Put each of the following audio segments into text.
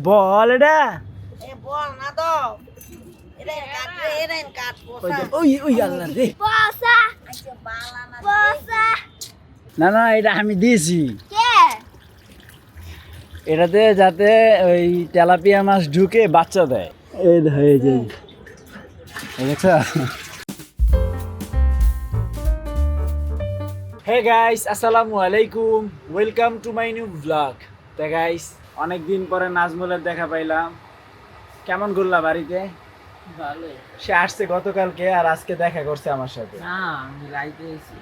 বল এটা বল না তো এটা কাট রে এটা কাট পোষা ওই ওই আল্লাহ রে বসা আচ্ছা বালা না বসা না না এটা আমি দিয়েছি কে এটাতে যাতে ওই তেলাপিয়া মাছ ঢুকে বাচ্চা দেয় এই দেখো এই যে দেখছো হে গাইস আসসালামু আলাইকুম welcome to my new blog তো গাইস অনেক দিন পরে নাজমুলের দেখা পাইলাম কেমন ঘুরলা বাড়িতে ভালো সে আসছে গতকালকে আর আজকে দেখা করছে আমার সাথে না আমি রাইতে এসেছি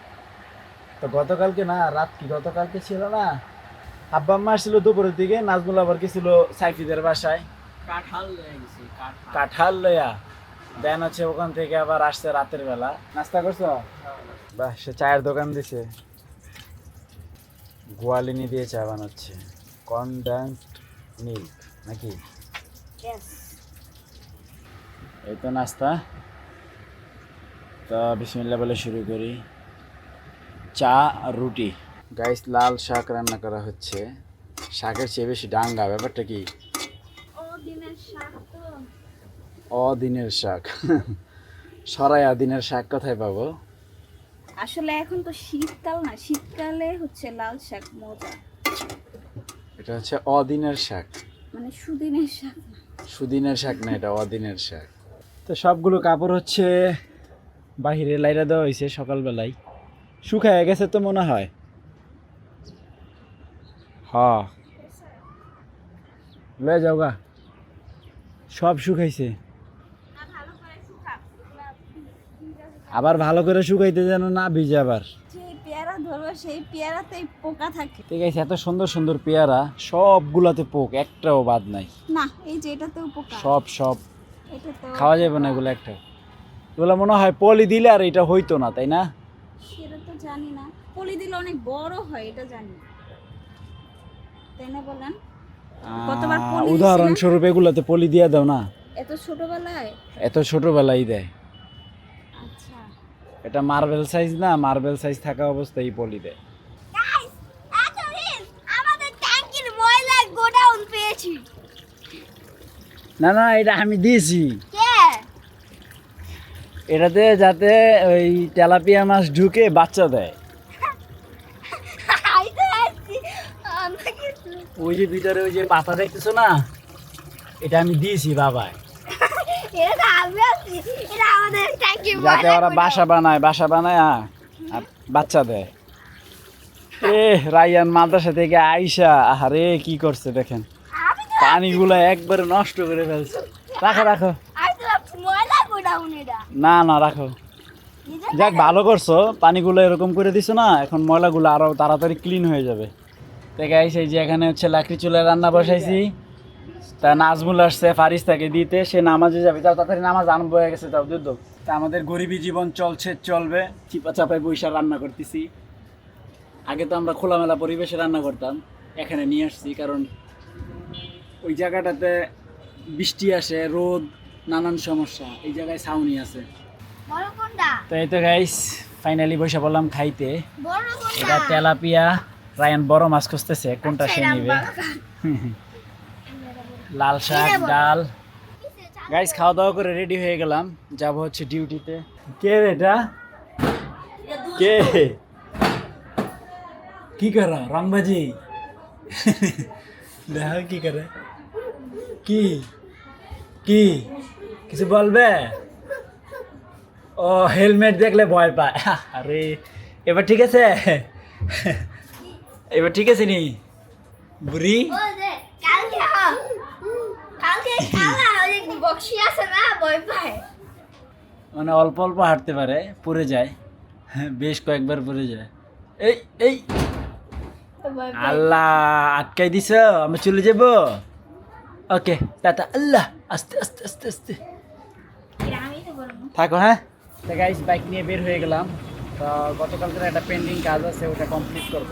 তো গতকালকে না রাত কি গতকালকে ছিল না আব্বা আম্মা আসছিল দুপুরের দিকে নাজমুল আবার গেছিল সাইফিদের বাসায় কাঁঠাল লয়ে গেছি কাঁঠাল লইয়া দেন হচ্ছে ওখান থেকে আবার আসছে রাতের বেলা নাস্তা করছো বাহ সে চায়ের দোকান দিছে গোয়ালিনি দিয়ে চা বানাচ্ছে কনডেন্সড মিল্ক নাকি এই তো নাস্তা তো বিসমিল্লাহ বলে শুরু করি চা আর রুটি গাইস লাল শাক রান্না করা হচ্ছে শাকের চেয়ে বেশি ডাঙ্গা ব্যাপারটা কি ও দিনের শাক তো অদিনের শাক সরাইয়া দিনের শাক কোথায় পাবো আসলে এখন তো শীতকাল না শীতকালে হচ্ছে লাল শাক মজা এটা হচ্ছে অদিনের শাক মানে সুদিনের শাক না। সুদিনের শাক না এটা অদিনের শাক তো সবগুলো কাপড় হচ্ছে বাহিরে লাইরা দেওয়া হয়েছে সকালবেলায় শুকায় গেছে তো মনে হয় হ্যাঁ লয়ে যাও গা সব শুকাইছে আবার ভালো করে শুকাইতে যেন না ভিজে আবার সেই পেয়ারা ধরো সেই পেয়ারাতেই পোকা থাকে ঠিক আছে এত সুন্দর সুন্দর পেয়ারা সবগুলাতে পোক একটাও বাদ নাই না এই যে এটাতেও পোকা সব সব এটা তো খাওয়া যাবে না এগুলো একটা এগুলো মনে হয় পলি দিলে আর এটা হইতো না তাই না সেটা তো জানি না পলি দিলে অনেক বড় হয় এটা জানি তাই না বলেন কতবার পলি উদাহরণস্বরূপ এগুলাতে পলি দিয়ে দাও না এত ছোটবেলায় এত ছোটবেলায় দেয় আচ্ছা এটা মার্বেল সাইজ না মার্বেল সাইজ থাকা অবস্থায় পলি দেয় গাইস এতদিন আমাদের ট্যাঙ্কির ময়লা গোডাউন পেয়েছি না না এটা আমি দিয়েছি কে এটাতে যাতে ওই তেলাপিয়া মাছ ঢুকে বাচ্চা দেয় আইতে আসছি আমাকে ওই যে ভিতরে ওই যে পাতা দেখতেছো না এটা আমি দিয়েছি বাবায় এটা আমি আসছি এটা আমাদের ট্যাঙ্কির যাতে ওরা বাসা বানায় আর বাচ্চা দেয় এ রায়ান মাদ্রাসা থেকে আইসা আহারে কি করছে দেখেন আমি তো পানিগুলো একবারে নষ্ট করে ফেলছে রাখো রাখো ময়লা গোডাউন এটা না না রাখো যাক ভালো করছো পানিগুলো এরকম করে দিছো না এখন ময়লাগুলো আরো তাড়াতাড়ি ক্লিন হয়ে যাবে গাইস এই যে এখানে হচ্ছে লাকড়ি চুলায় রান্না বসাইছি তা নাজমুল আসছে ফারিস তাকে দিতে সে নামাজে যাবে তাও তাড়াতাড়ি নামাজ আরম্ভ হয়ে গেছে তাও দুধ তা আমাদের গরিবী জীবন চলবে চিপা চাপায় বৈশা রান্না করতেছি আগে তো আমরা খোলামেলা পরিবেশে রান্না করতাম এখানে নিয়ে আসছি কারণ ওই জায়গাটাতে বৃষ্টি আসে রোদ নানান সমস্যা এই জায়গায় ছাউনি আছে বড় কোনটা তো এই তো গাইস ফাইনালি বসে বললাম খাইতে বড় কোনটা এটা তেলাপিয়া রায়ান বড় মাছ খুঁজতেছে কোনটা সে নিবে লাল শাক ডাল গাইস খাওয়া দাওয়া করে রেডি হয়ে গেলাম যাব হচ্ছে ডিউটিতে কে রে এটা কে কি করা রংবাজি দেখো কি করে কি কি কিছু বলবে ও হেলমেট দেখলে ভয় পায় আরে এবার ঠিক আছে এবার ঠিক আছে নি বুড়ি কালকে খালা ওই বক্সি আছে না ভয় পায় মানে অল্প অল্প হাঁটতে পারে পড়ে যায় বেশ কয়েকবার পড়ে যায় এই এই আল্লাহ আটকাই দিছ আমি চলে যাব ওকে টাটা আল্লাহ আস্তে আস্তে আস্তে আস্তে আমি তো বলবো থাকো হ্যাঁ তো গাইস বাইক নিয়ে বের হয়ে গেলাম তো গতকালকে একটা পেন্ডিং কাজ আছে ওটা কমপ্লিট করব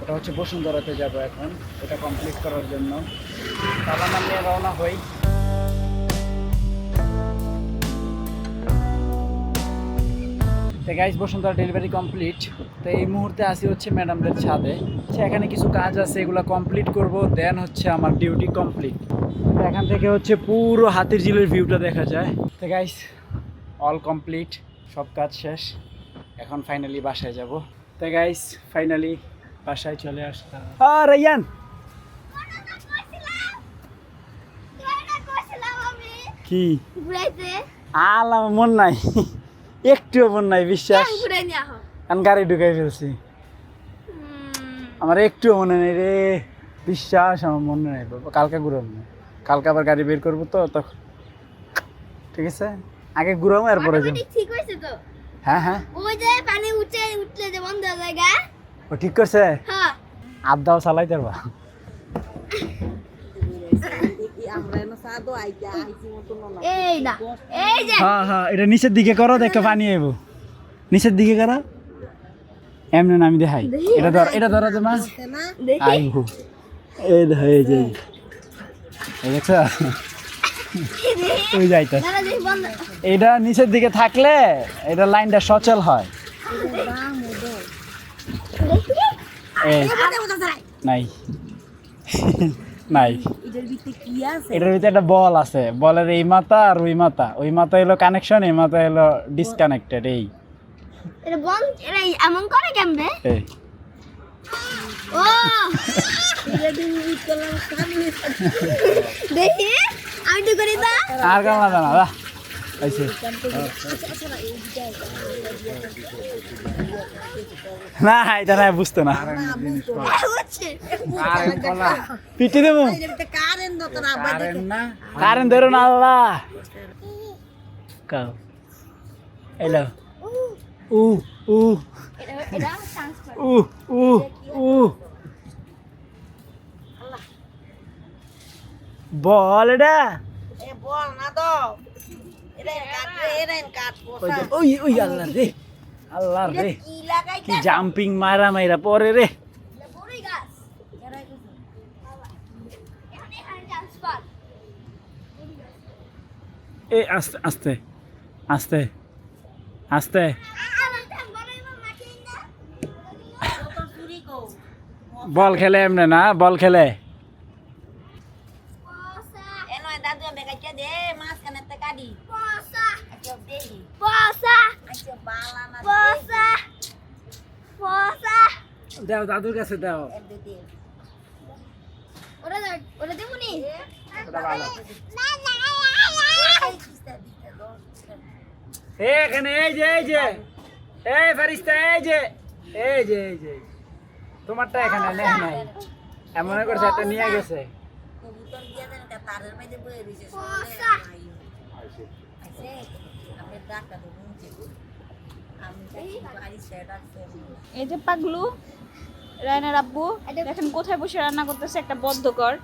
ওটা হচ্ছে বসুন্ধরাতে যাব এখন ওটা কমপ্লিট করার জন্য তারপর নিয়ে রওনা হই তো গাইস বসুন্ধরা ডেলিভারি কমপ্লিট। তো এই মুহূর্তে আসি হচ্ছে ম্যাডামদের ছাদে। এখানে কিছু কাজ আছে, এগুলো কমপ্লিট করব, দেন হচ্ছে আমার ডিউটি কমপ্লিট। তো এখান থেকে হচ্ছে পুরো হাতিরঝিলের ভিউটা দেখা যায়। তো গাইস অল কমপ্লিট, সব কাজ শেষ, এখন ফাইনালি বাসায় যাব। তো গাইস ফাইনালি বাসায় চলে আসলাম। রাইয়ান কি আল্লাহ মন নাই, একটুও মন নাই, বিশ্বাস। আমি গাড়ি ঢুকাই ফেলছি, আমার একটুও মনে নেই রে, বিশ্বাস, আমার মনে নেই। কালকে ঘুরাবো না, কালকে আবার গাড়ি বের করবো তো তখন। ঠিক আছে, আগে ঘুরাবো এরপরে যাবো। ঠিক হয়েছে তো? হ্যাঁ হ্যাঁ, ওই যে পানি উঠলে যে বন্ধ হয়ে জায়গা। ও ঠিক করছে। হ্যাঁ আবদাও চালাই পারবা। এই না, এই যে হ্যাঁ হ্যাঁ, এটা নিচের দিকে করো, দেখো পানি আইবো। নিচের দিকে করো, এমনি না আমি দেখাই। এটা ধর, এটা ধরো তো মাছ আইবো। এই দেখো, এই যে এই দেখছ, ওই যাইতে। দাদা দেখি বন্ধ। এটা নিচের দিকে থাকলে এটা লাইনটা সচল হয়। এই নাই নাই, এটার ভিতরে একটা বল আছে, বলের এই মাথা আর ওই মাথা, ওই মাথা হলো কানেকশন, এই মাথা হলো ডিসকানেক্টেড। এই এটা বন্ধ, এটা এমন করে কেমনে? এই ও দেখি আমি তো করি না। আর কামলা জানা দা আইছে না, এটা না বুঝতো না। হচ্ছে পিটি দেবো, কারেন্ট ধরো না আল্লাহ। কাও এলো উ উ এটা ট্রান্সফার। উ উ উ বল এটা এ বল না তো, এটা কাটরে এরাইন কাট ওই পোষা। যে, ওই ওই আল্লাহ রে, আল্লাহ রে, কি লাগাইতে কি জাম্পিং মারা মাইরা পরে রে। এটা বড়ই গাছ। এখানে ট্রান্সফার। এ আস্তে আস্তে আস্তে আস্তে। চুরি কো বল খেলে এমনে না, বল খেলে। এ নয় দাদু আমি কাটে দে মাছ কানেতে কাটি আচ্ছা দেহি আচ্ছা বালা না দাও দাদুর কাছে দাও। দে দে ওটা দেবুনি? ওটা ভালো। এই কিস্তা দিতে দো এখানে এই যে, এই যে, এই ফারিস্তা, এই যে, এই যে, এই যে, তোমারটা এখানে নেই নাই, এমন করছে একটা নিয়ে গেছে। কবুতর দিয়া দেন কা তারের মধ্যে বয়ে রইছে পোষা। আইছে আমি ডাক্তার দেবো আমি বাড়ি সেট আছে এই যে পাগলু রায়নার আব্বু দেখেন কোথায় বসে রান্না করতেছে, একটা বদ্ধকর,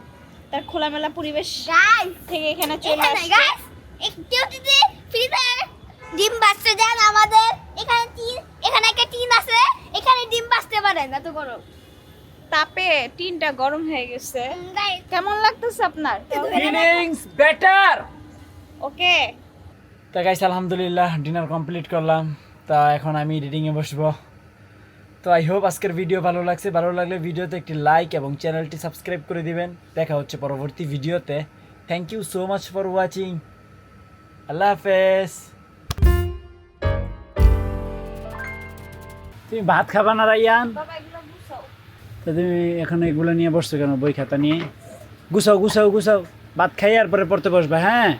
তার খোলামেলা পরিবেশ গাইস থেকে এখানে চলে এখানে আসছে। গাইস একটু যদি ফ্রি ফায়ার ডিম বাজতে যান আমাদের এখানে এখানে একটা টিন আছে, এখানে ডিম বাজতে পারে না তো গরম। তাপে টিনটা গরম হয়ে গেছে। গাইস কেমন লাগতেছে আপনার? Feelings better. ওকে, তা গাইস আলহামদুলিল্লাহ ডিনার কমপ্লিট করলাম। তা এখন আমি এডিটিংয়ে বসবো। তো আই হোপ আজকের ভিডিও ভালো লাগছে, ভালো লাগলে ভিডিওতে একটি লাইক এবং চ্যানেলটি সাবস্ক্রাইব করে দিবেন। দেখা হচ্ছে পরবর্তী ভিডিওতে। Thank you so much for watching. আল্লাহ হাফেজ। তুমি ভাত খাবা না রাইয়ান? বাবা এগুলো বুঝাও। তো তুমি এখন এগুলো নিয়ে বসছো কেন, বই খাতা নিয়ে? গুছাও গুছাও গুছাও, ভাত খাই আর পরে পড়তে বসবা। হ্যাঁ।